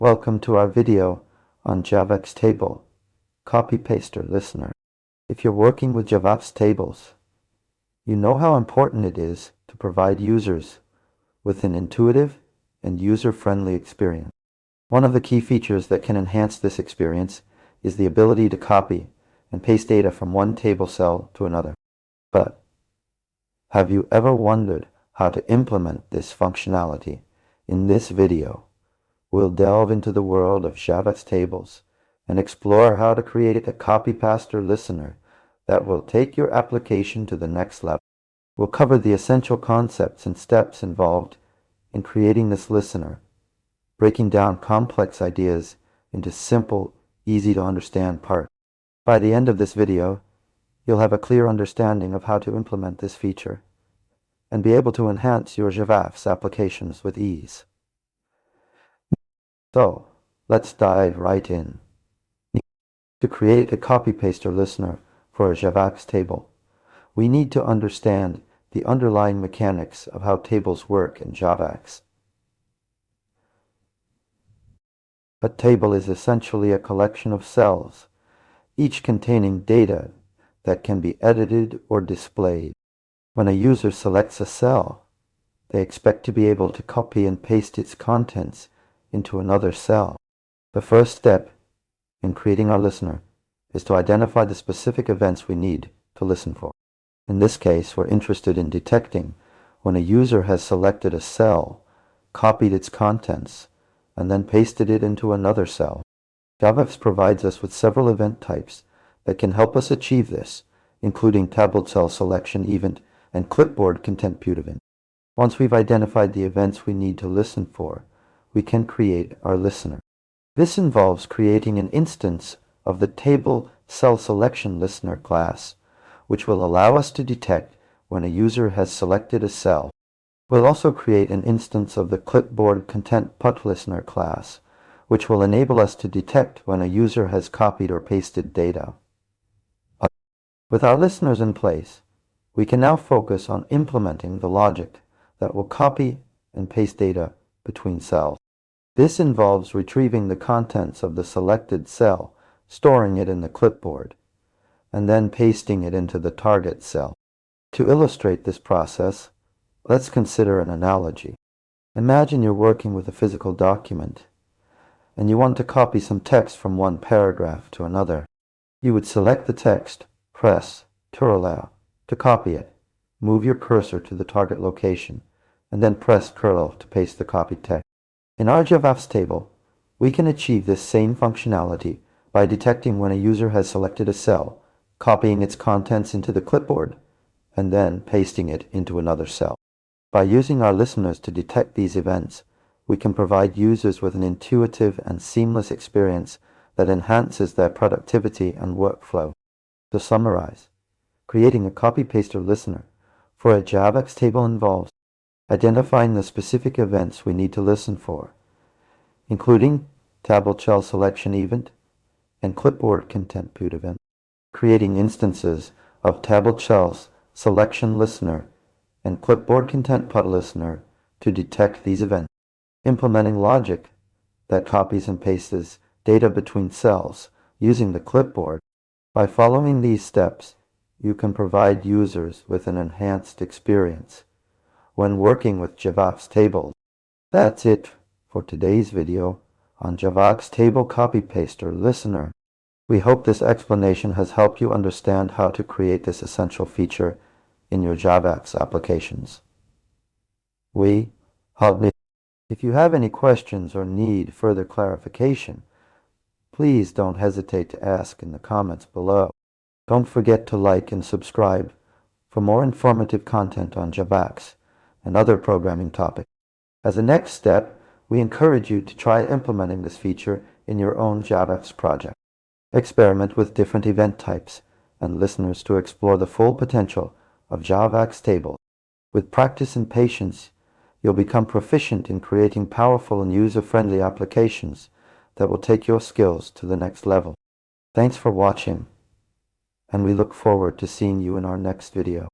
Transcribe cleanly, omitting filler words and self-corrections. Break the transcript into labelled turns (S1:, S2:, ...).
S1: Welcome to our video on JavaFX Table Copy-Paster Listener. If you're working with JavaFX tables, you know how important it is to provide users with an intuitive and user-friendly experience. One of the key features that can enhance this experience is the ability to copy and paste data from one table cell to another. But have you ever wondered how to implement this functionality? In this video, we'll delve into the world of JavaFX tables and explore how to create a copy-paster listener that will take your application to the next level. We'll cover the essential concepts and steps involved in creating this listener, breaking down complex ideas into simple, easy-to-understand parts. By the end of this video, you'll have a clear understanding of how to implement this feature and be able to enhance your JavaFX applications with ease. So, let's dive right in. To create a copy-paster listener for a JavaFX table, we need to understand the underlying mechanics of how tables work in JavaFX. A table is essentially a collection of cells, each containing data that can be edited or displayed. When a user selects a cell, they expect to be able to copy and paste its contents into another cell. The first step in creating our listener is to identify the specific events we need to listen for. In this case, we're interested in detecting when a user has selected a cell, copied its contents, and then pasted it into another cell. JavaFX provides us with several event types that can help us achieve this, including tabled cell selection event and clipboard content put event. Once we've identified the events we need to listen for, we can create our listener. This involves creating an instance of the table cell selection listener class, which will allow us to detect when a user has selected a cell. We'll also create an instance of the clipboard content put listener class, which will enable us to detect when a user has copied or pasted data. With our listeners in place, we can now focus on implementing the logic that will copy and paste data between cells. This involves retrieving the contents of the selected cell, storing it in the clipboard, and then pasting it into the target cell. To illustrate this process, let's consider an analogy. Imagine you're working with a physical document, and you want to copy some text from one paragraph to another. You would select the text, press Ctrl to copy it, move your cursor to the target location, and then press Ctrl to paste the copied text. In our JavaFX table, we can achieve this same functionality by detecting when a user has selected a cell, copying its contents into the clipboard, and then pasting it into another cell. By using our listeners to detect these events, we can provide users with an intuitive and seamless experience that enhances their productivity and workflow. To summarize, creating a copy-paster listener for a JavaFX table involves identifying the specific events we need to listen for, including tabled cell selection event and clipboard content put event, creating instances of tabled cells selection listener and clipboard content put listener to detect these events, implementing logic that copies and pastes data between cells using the clipboard. By following these steps, you can provide users with an enhanced experience when working with JavaFX tables. That's it for today's video on JavaFX Table Copy-Paster Listener. We hope this explanation has helped you understand how to create this essential feature in your JavaFX applications. We hope it. If you have any questions or need further clarification, please don't hesitate to ask in the comments below. Don't forget to like and subscribe for more informative content on JavaFX and other programming topics. As a next step, we encourage you to try implementing this feature in your own JavaFX project. Experiment with different event types and listeners to explore the full potential of JavaFX tables. With practice and patience, you'll become proficient in creating powerful and user-friendly applications that will take your skills to the next level. Thanks for watching, and we look forward to seeing you in our next video.